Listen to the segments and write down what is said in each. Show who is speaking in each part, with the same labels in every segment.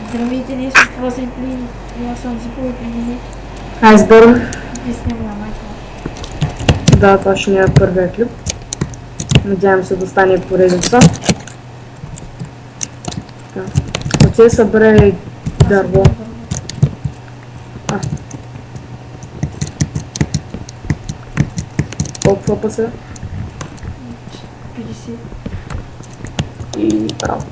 Speaker 1: Здравейте, ние сме възникли и аз съм Зипо и
Speaker 2: Айсбърн.
Speaker 1: и снимам на майка.
Speaker 2: Да, това ще ни е първия клип. Надявам се да стане поредица. Оце събере дърво. Колко флопа са?
Speaker 1: 50.
Speaker 2: И право.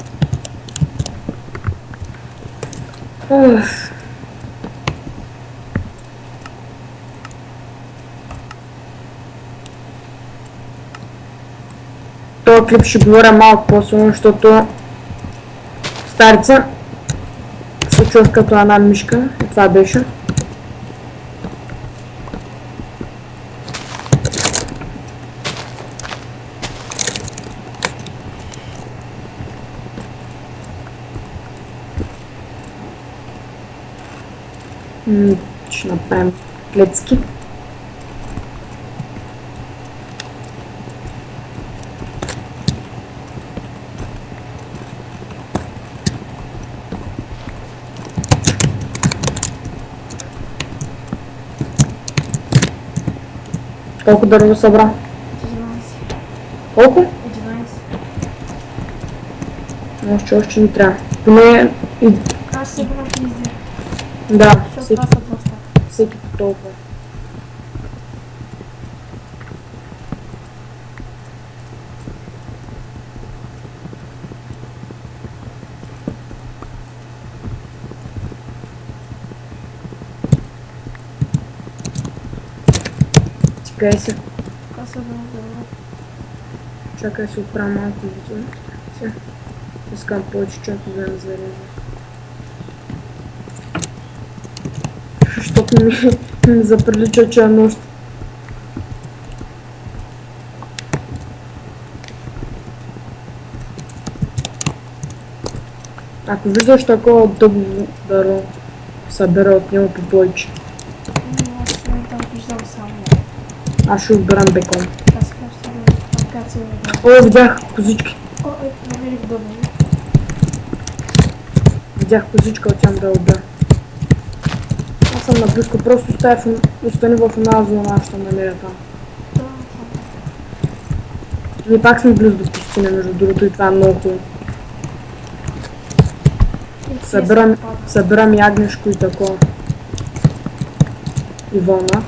Speaker 2: Този клип ще говоря малко по-силно, защото старица се чувах като една мишка и това беше. Ще направим клетки. Колко дърво събра?
Speaker 1: 11.
Speaker 2: Колко?
Speaker 1: 11.
Speaker 2: Още ни трябва. Поне и...
Speaker 1: Аз събрах везде.
Speaker 2: Да,
Speaker 1: Защото това са два стата.
Speaker 2: всеки по толкова. Чакай се.
Speaker 1: Така събрах дърво.
Speaker 2: Чакай се оправя малко видео. Сега. Искам повече човек да ме зарежа. Защото ми заприлича, че е нощ. Ако виждаш такова дълго дърво, събера от него по повече.
Speaker 1: Аз съм там виждал само.
Speaker 2: Аз ще отберам бекон.
Speaker 1: Аз просто акация да.
Speaker 2: О, видях козички.
Speaker 1: О, ето, намерих дъбъл.
Speaker 2: Видях козичка, отям да я отбера. Аз съм наблизко, просто остани в една зона, аз ще намеря там. Ние пак сме близо до пустиня, между другото, и това е много хубаво. Събирам ягнешко и такова. И вълна.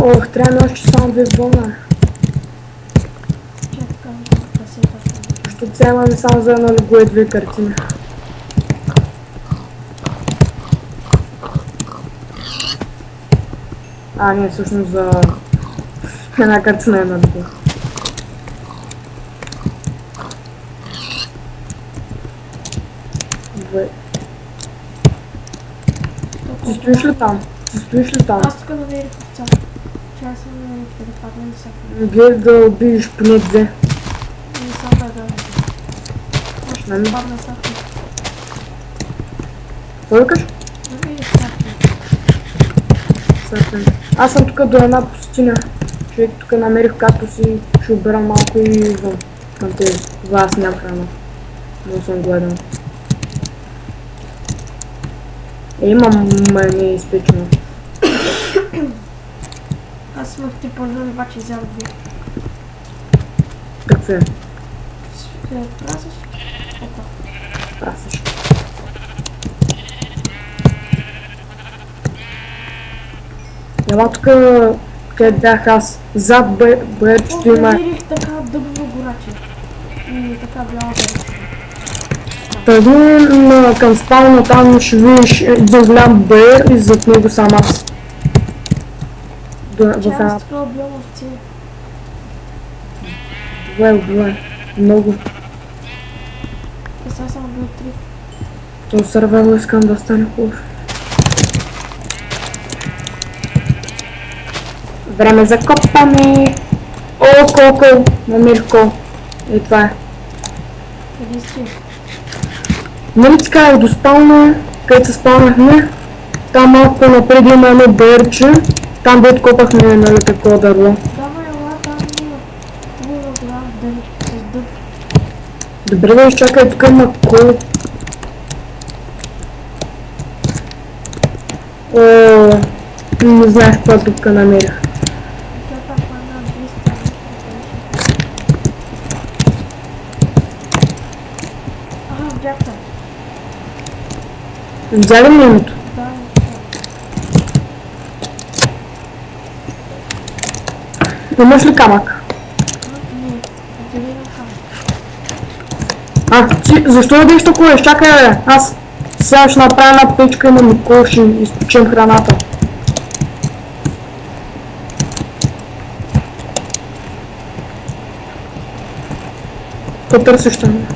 Speaker 2: Ох, трябва ми още само две вълна. Защото сега имаме само за едно лего и две картини. Не, всъщност за една картина една лего. Ти стоиш ли там?
Speaker 1: Аз тук намерих овца. Чай съм намерих да падна и всяка.
Speaker 2: Гледай да убиеш поне две.
Speaker 1: Не съм да гледам. Ще
Speaker 2: Нали?
Speaker 1: падна всяка.
Speaker 2: Какво викаш?
Speaker 1: Намерих всяка.
Speaker 2: Аз съм тук до една пустиня. Човек тук намерих кактус и ще обера малко и вън към тези. Това аз нямам храна. Много съм гладен. Имам не е изпечено.
Speaker 1: Аз имах три пържоли, обаче взях две.
Speaker 2: Какви?
Speaker 1: Прасаш? Опа.
Speaker 2: Прасаш. Ела тук, къде бях аз, зад бърчето има...
Speaker 1: Намерих така дъбово гораче. И така бяла бърчета.
Speaker 2: Тъгни към спална, там ще видиш един голям бър и зад него сам аз.
Speaker 1: Аз тук убивам овце.
Speaker 2: Добре. Много.
Speaker 1: Сега съм убил 3.
Speaker 2: То сървайвъл искам да стане хубав. Време за копане. О, колко намерих кол. И това е.
Speaker 1: Къде си?
Speaker 2: Нали ти казах до спална, където се спалнахме, там малко по-напред има едно бърче, там дето копахме, нали, такова дърво.
Speaker 1: Давай, ела, там има хубава глава, дън, с дъб.
Speaker 2: Добре да изчакай, тук има кол. О, не знаех каква дупка намерих.
Speaker 1: Тя пак на 200 нещо. Ага, бяхте.
Speaker 2: Взяли ли името?
Speaker 1: Да,
Speaker 2: Имаш ли камък?
Speaker 1: не, къде има камък?
Speaker 2: Защо да нещо куреш? Чакай, бе, аз сега ще направя една печка и на Никол ще изпечем храната. Какво търсиш там?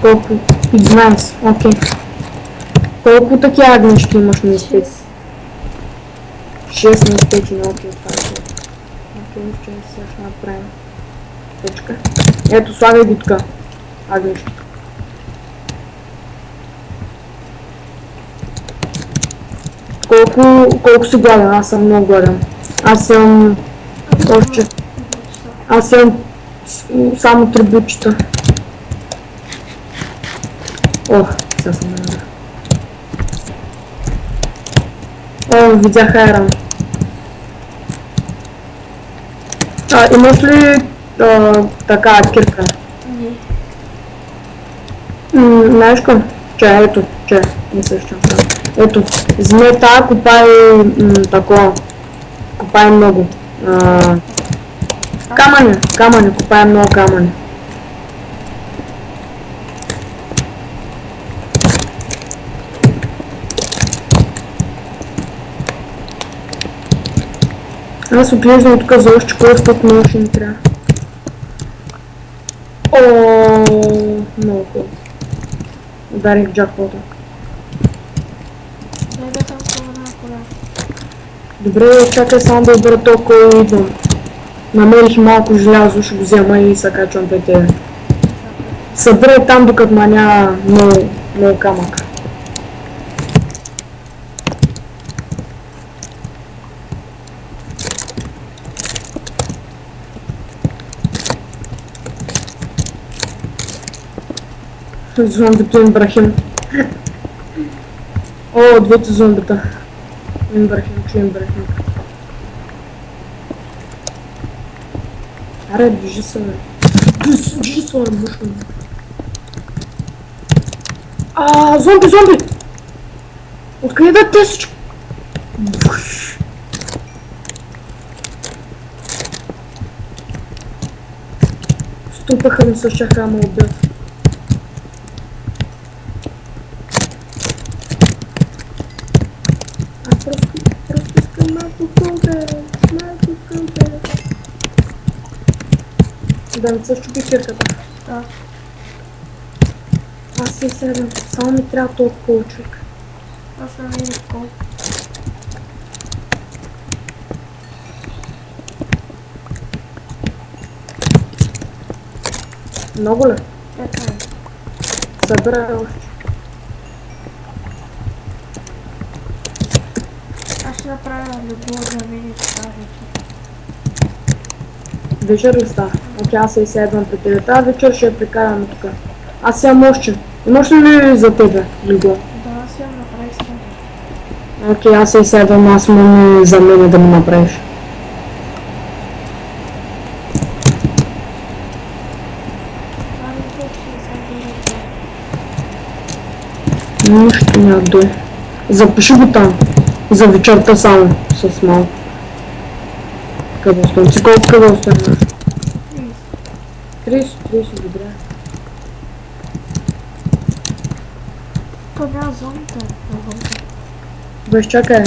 Speaker 2: Колко? 11, окей. Колко такива агнички имаш на изпети? 6 на изпечени, окей, това е. Окей, ще сега ще направим печка. Ето, слагай ги тук. Агнички. Колко си гладен? Аз съм много гладен. Аз имам само 3 бутчета. Ох, сега съм набрах. О, видях айран. Имаш ли така кирка?
Speaker 1: Не.
Speaker 2: Знаеш към? Ето, не същам. Ето, вземи тая, копай такова. Копай много. Камъни, копай много камъни. Аз отглеждам тук за още колко много ще ми трябва. Ооо, много хубаво. Ударих джакпота.
Speaker 1: Дай да съм на коля.
Speaker 2: Добре, чакай само да обера толкова и идвам. Намерих малко желязо, ще го взема и се качвам пред тебе. Събирай там, докато няма много камък. Зомбито Имбрахим. О, двете зомбита. Имбрахим. Аре, движи се, бе. Движи се, бе, мъжко. Зомби! Откъде да те всичко? Ступаха ми с шаха, ма убят. Просто искам малко кълбе. Да не се щупи кирката.
Speaker 1: Да.
Speaker 2: Аз си седам. Само ми трябва толкова колчик.
Speaker 1: Аз намерих кол.
Speaker 2: Много ли?
Speaker 1: Така е.
Speaker 2: Събирай още.
Speaker 1: Аз ще направя любов за мен и тази вечер.
Speaker 2: Вечер ли става? Окей, аз се изседвам при тебе. Тази вечер ще я прекараме тук. Аз имам още. Имаш ли за тебе, Лиго?
Speaker 1: Да, аз я направих сега.
Speaker 2: Окей, аз се изседвам, аз мога за мен да ми направиш. Нищо няма дой. Запиши го там. За вечерта само. С малко. Къбълстон. Ти колко къбълстон имаш? 30, добре.
Speaker 1: То няма зоната.
Speaker 2: Без чакай.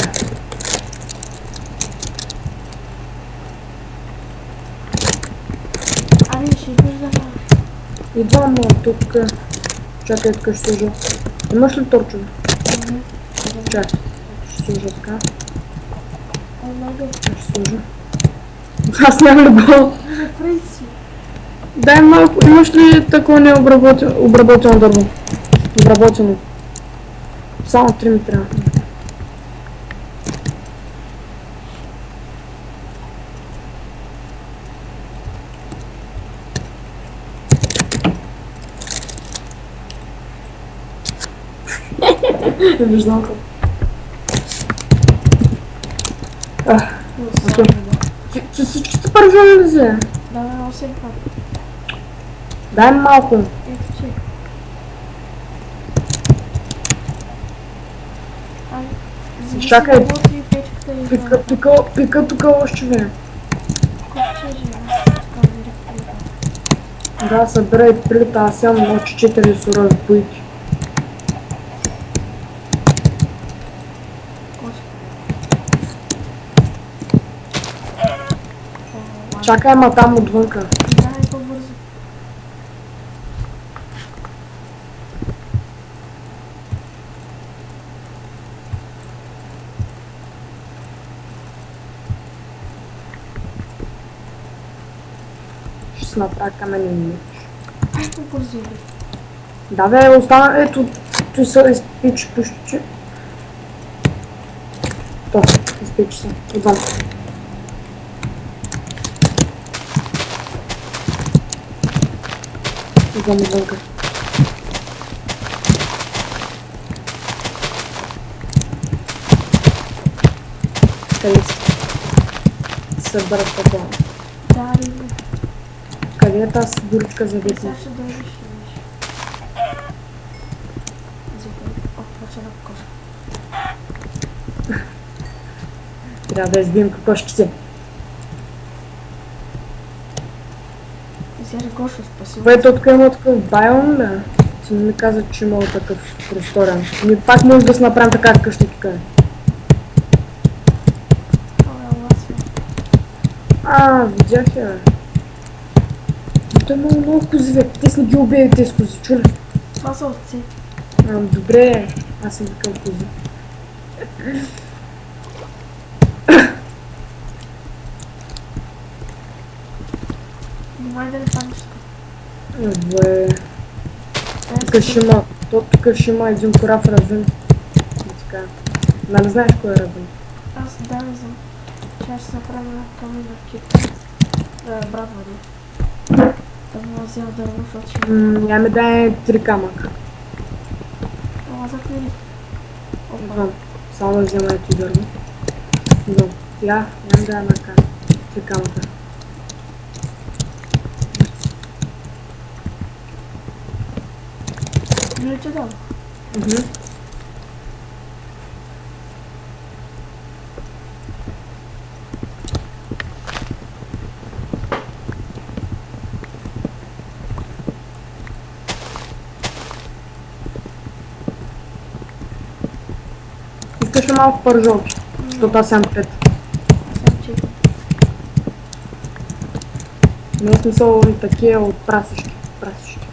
Speaker 1: Ами ще виждаме.
Speaker 2: Идвам тук. Чакай, тук ще служа. Имаш ли торчове? Чакай, ще служа така.
Speaker 1: Много.
Speaker 2: Ще сложа. Аз нямам легло.
Speaker 1: Направи си.
Speaker 2: Дай малко, имаш ли такова обработено дърво? Обработено. Само 3 ми трябва. Не виждам какво. Окей. Че всичките пържоли ли взе?
Speaker 1: Давай 8 пак.
Speaker 2: Дай малко.
Speaker 1: Ето че. Ай, зависи
Speaker 2: Чакай.
Speaker 1: работи и печката и
Speaker 2: Пика тук още ве.
Speaker 1: Колко че живе?
Speaker 2: Да, събирай плита, аз имам още 4 сурови плити. Чакай, ама там отвънка.
Speaker 1: Давай по-бързо.
Speaker 2: Ще се направя каменен меч.
Speaker 1: Ай, по-бързо.
Speaker 2: Да бе, остана, ето, той се изпичи почти. То, изпичи се, отвън. Отвън, отвънка. Къде си? Събърът такова.
Speaker 1: Да, Риго.
Speaker 2: Къде е тази дуричка за
Speaker 1: Сега
Speaker 2: детни?
Speaker 1: ще дойдеш и виж. Взекай. О, почва да коша.
Speaker 2: Трябва да избием кокошките.
Speaker 1: Взери Гошо, спаси.
Speaker 2: Бе, тук има такъв байон, бе. Ти не ми каза, че има такъв просторен. Ми пак може да си направим така къща тук. Видях я, бе. Но той има много кози, бе. Те си ги убили тези кози, чули?
Speaker 1: Това са овци.
Speaker 2: Добре, аз съм такъв кози.
Speaker 1: Внимай да не паднеш тук.
Speaker 2: Бе, тук ще има един корав равен. Така. Нали знаеш кой е равен?
Speaker 1: Аз да не знам. Сега ще направя една камена китка. Брат, води. Да му взема дърво, защото ще...
Speaker 2: Я ми дай 3 камъка.
Speaker 1: Ама заклини. Опа.
Speaker 2: Знам. Само да взема ето дърво. Но, я ми дай една камъка. 3 камъка.
Speaker 1: Не че дам.
Speaker 2: Искаш ли малко пържолки? Защото аз съм 5.
Speaker 1: Аз съм 4.
Speaker 2: Не е смисъл такива от прасешки.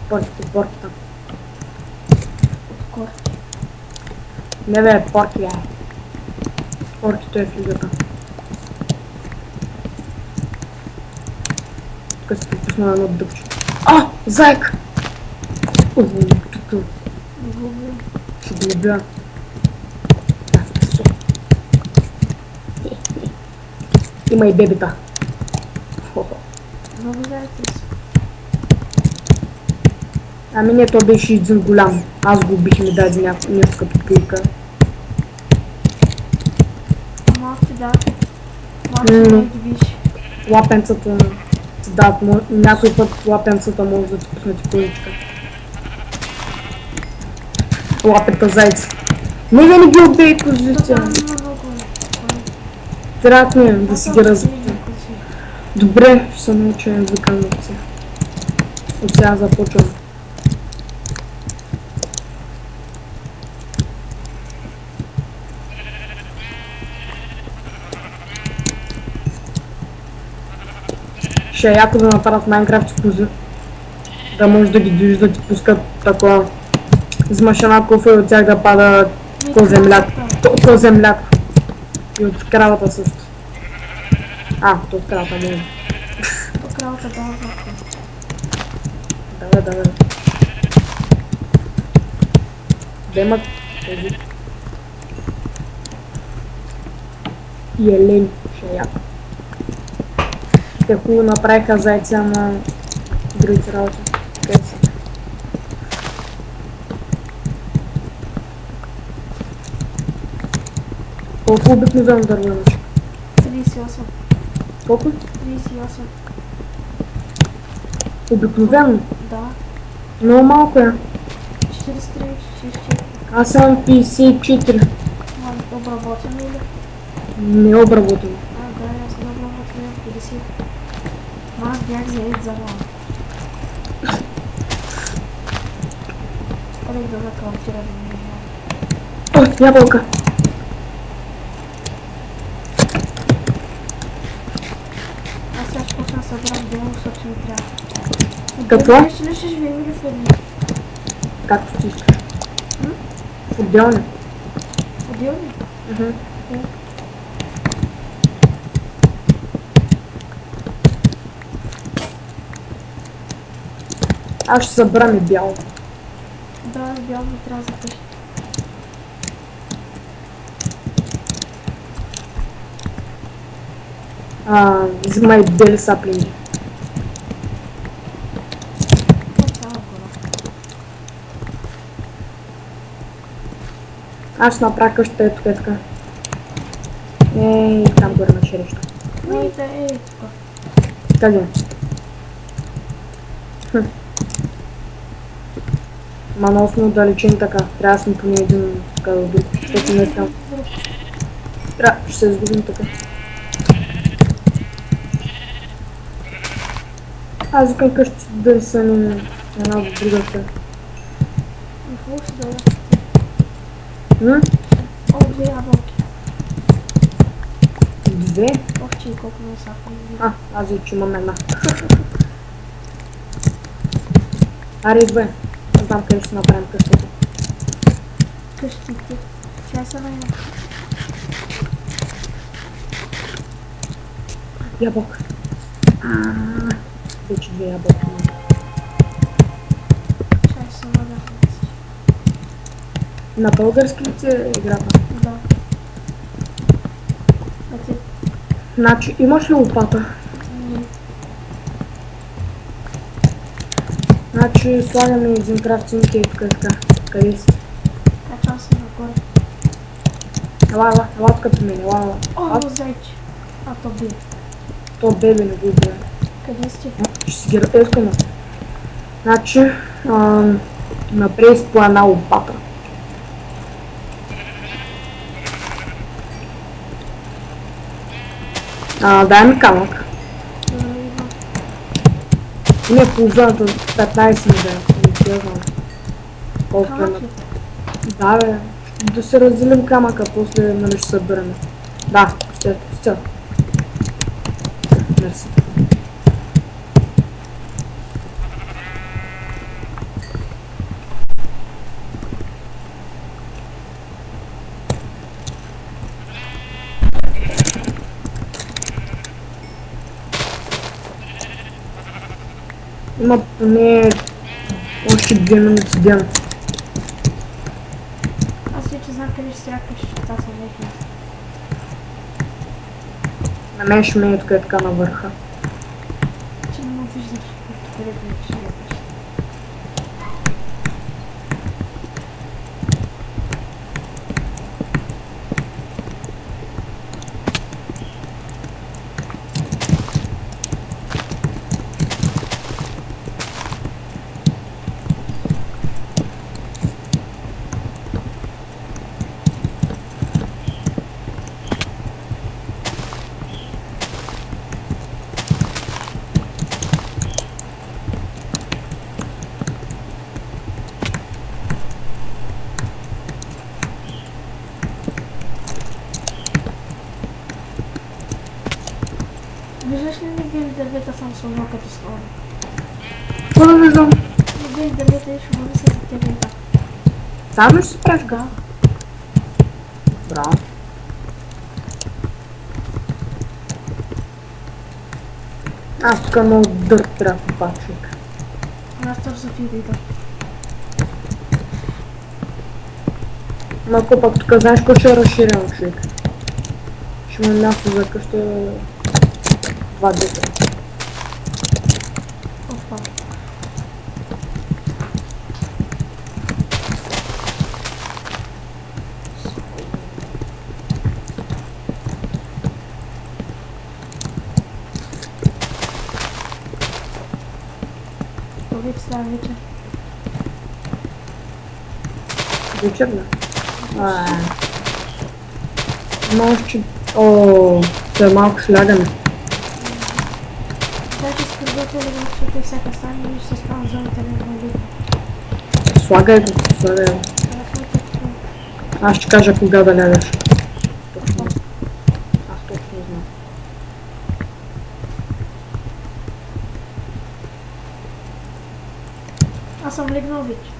Speaker 2: Порките.
Speaker 1: От корки.
Speaker 2: Не бе, порки бе. Поркито е в лигата. Тук си пропусна едно дъвче. Зайка! Тук.
Speaker 1: Не го убивам.
Speaker 2: Ще го убия. Има и бебета.
Speaker 1: Много заедно си.
Speaker 2: Ами не, то беше един голям. Аз го убих и ми даде нещо като пилка.
Speaker 1: Малки да. Малки не ги виж.
Speaker 2: Лапенцата ти дават, някой път лапенцата може да ти пуснати пиличка. Лапета зайца. Не ги убей козите.
Speaker 1: Там има много.
Speaker 2: Трябва да си ги разбием. Добре, ще се науча езика на овце. От сега започвам. Ще е яко да направят в Майнкрафт кози. Да може да ги движиш, да ти пускат такова с машина кофе и от тях да пада коземляк. И от кравата също. То в кралата може.
Speaker 1: По кралата дава върху.
Speaker 2: Давай. Да имат тези. И елени, ще е яко. Те хубаво направиха зайця на другите работи. Къде са? Колко обикновено дърво имаш?
Speaker 1: 38.
Speaker 2: Колко?
Speaker 1: 38.
Speaker 2: Обикновено?
Speaker 1: Да.
Speaker 2: Много малко е.
Speaker 1: 43, 44.
Speaker 2: Аз имам 54.
Speaker 1: Обработено или?
Speaker 2: Не е обработено.
Speaker 1: Да, аз не обработено 50. Аз бях заед за малко. Олег да закалтира да ми
Speaker 2: Ябълка.
Speaker 1: Аз сега ще почна да събирам дело, защото ми трябва.
Speaker 2: Какво?
Speaker 1: Ще ли ще живеем или в едни?
Speaker 2: Както ти искаш. Отделни.
Speaker 1: Отделни?
Speaker 2: Аз ще събрам и бяло.
Speaker 1: Да, с бяло ми трябва за къща.
Speaker 2: Взимай бели саплинги.
Speaker 1: Цяла гора.
Speaker 2: Аз ще направя къщата ето така. Там горе на черешка.
Speaker 1: Тук.
Speaker 2: Къде? Ма много сме отдалечени така. Трябва да сме поне един така до друг, защото не искам. Ще се изгубим така. Аз викам къщи да са ни една до другата.
Speaker 1: И хубаво ще дойда. Две ябълки.
Speaker 2: Две?
Speaker 1: Че и колко не са.
Speaker 2: Аз вече имам една. Аре, две. Не знам къде ще направим къщата.
Speaker 1: Къщите. Тя са на една.
Speaker 2: Ябълка. Вече две ябълки.
Speaker 1: Чай са на някакви.
Speaker 2: На български ли е играта?
Speaker 1: Да.
Speaker 2: Значи, имаш ли лопата?
Speaker 1: Не.
Speaker 2: Значи, слагаме един крафтинг и тук е така. Къде си?
Speaker 1: Качвам се нагоре.
Speaker 2: Ела тук при мен, ела.
Speaker 1: Зайче. То бе.
Speaker 2: То бебе не го убива.
Speaker 1: Къде сте?
Speaker 2: Ще си ги разпескаме. Значи, напред по една лопата. Дай ми камък. Не, половината 15 ми да. Не знам. Колко е на... Да, бе. Да се разделим камъка, после нали ще събираме. Да, сте. Мерси. Има поне още 2 минути ден.
Speaker 1: Аз вече знам къде ще трябва къщата, съм вехна.
Speaker 2: На мен ще ме е тук е така на върха.
Speaker 1: Че не ме виждаш, къде ще я къща. Виждаш ли бели дървета съм сложил като скоро?
Speaker 2: Какво да виждам?
Speaker 1: Бели дървета и ще го вися за тебе и така.
Speaker 2: Там ли ще се правиш?
Speaker 1: Да.
Speaker 2: Браво. Аз тук много дърт трябва да пачек.
Speaker 1: Аз тоже за ти да ида.
Speaker 2: Малко пък тук знаеш кой ще е разширен човек. Ще има място за къща 2 дета.
Speaker 1: Опа. Повече става вечер.
Speaker 2: Вечер ли? Може, че... О, това е малко слягане.
Speaker 1: Даже с предварително да чуете всяка стане и ще спам зоната на валида.
Speaker 2: Слагай го, слагай го. Аз ще кажа кога да лягаш. Точно. Аз точно знам.
Speaker 1: Аз съм легнал вече.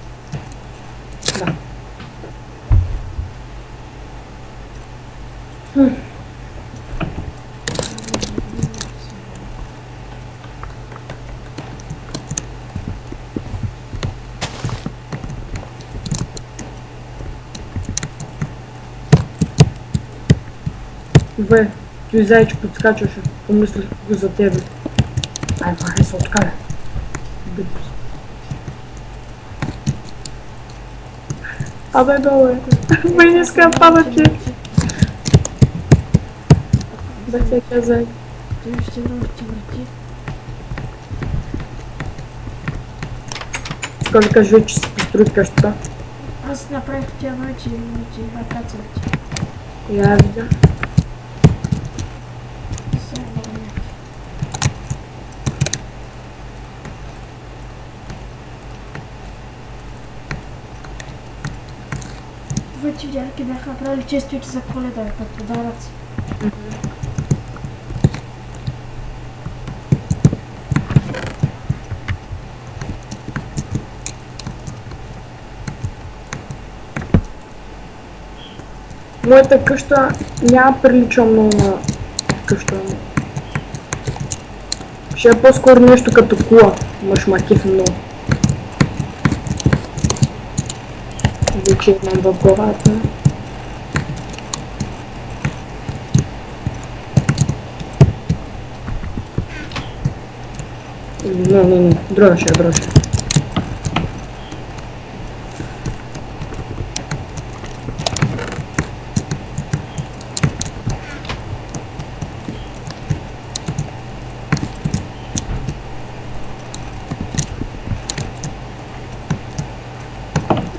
Speaker 2: Да. Бе, той зайче подскачаше. Помислих го за тебе. Ай, махай се откаля. Битус. Абе, долу е. Бе, не иска пада, че. Да се казай.
Speaker 1: Той ще върти.
Speaker 2: Скоро кажи, че си построи къщата.
Speaker 1: Аз направих тя вече акацията.
Speaker 2: Я видя.
Speaker 1: Вече видях, ки бяха направили честички за Коледа, като подаръци.
Speaker 2: Моята къща няма прилича много на къща. Ще е по-скоро нещо като кула. Мъжмакив много. Вече имам в главата. Не, друга ще.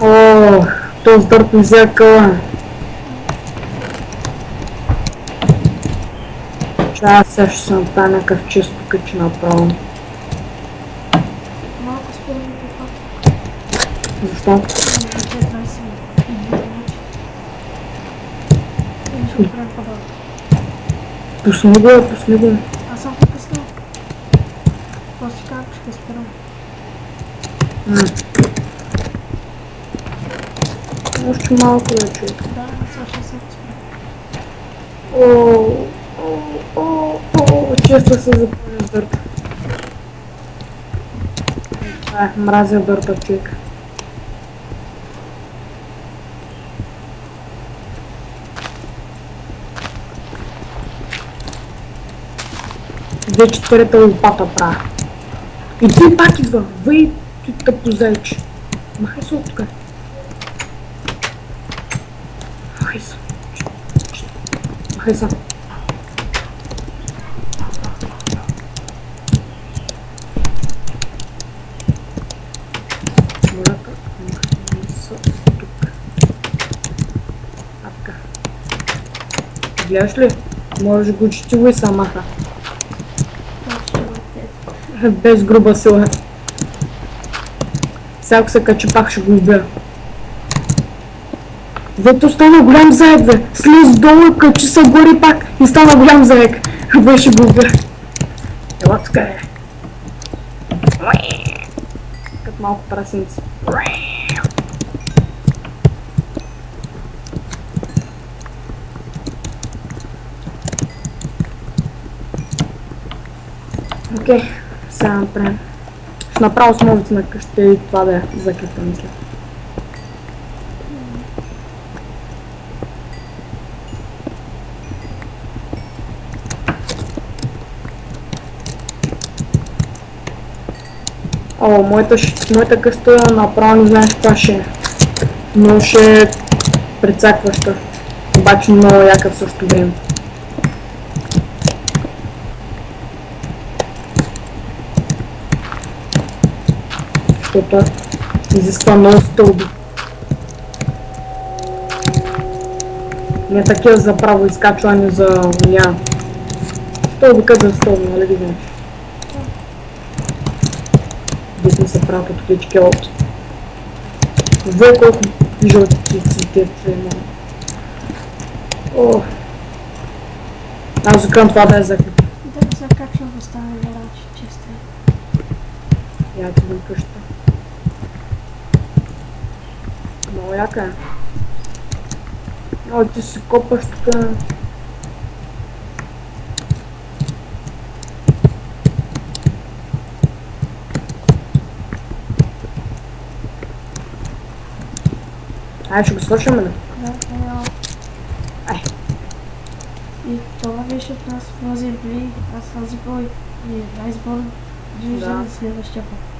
Speaker 2: О, този дърт ми взе къла. Аз сега ще се направя някакъв чисто къче направо.
Speaker 1: Малко спорим какво.
Speaker 2: Защо?
Speaker 1: Вече 22 минути. И ще направим по-долу.
Speaker 2: Пусни го.
Speaker 1: Аз съм попуснал. После как ще спирам.
Speaker 2: Още малко вече.
Speaker 1: Да, сега ще се спирам.
Speaker 2: Често се запълня с дърта. Мразя дърта, човек. Вече трета лопата правя. И ти пак идва. Въй, ти тъпо зайче. Махай се от тук. Махай се. Махай се. Гледаш ли? Може го четиво и са маха. Без груба сила. Сега ако се качи пак ще го убия. Вето стана голям заек, бе. Слез долу, качи се горе пак и стана голям заек. Бе, ще го убия. Ела тук е. Като малко прасенци. Окей, сега направим. Ще направя основите на къщата и това да е закрита, мисля. О, моята къща направо не знаеш каква ще е. Но ще е прецакваща. Обаче много яка в същото време. Защото изисква много стълби. Не такива за право изкачване за уня. Стълби като за стълби, нали ги знаеш? Десни се правят от клички от. Вие колко жълти цветет има. О. Аз закръм това да е закрит.
Speaker 1: Да се качва в стане гараж, чисто.
Speaker 2: Я ти бъм къща. Много яка е. О, ти си копаш тук. Ай, ще го свършим, ли?
Speaker 1: Да, да.
Speaker 2: Ай.
Speaker 1: И това беше от нас в този бли, аз тази бой и Айсборн. Виждаме следващия път.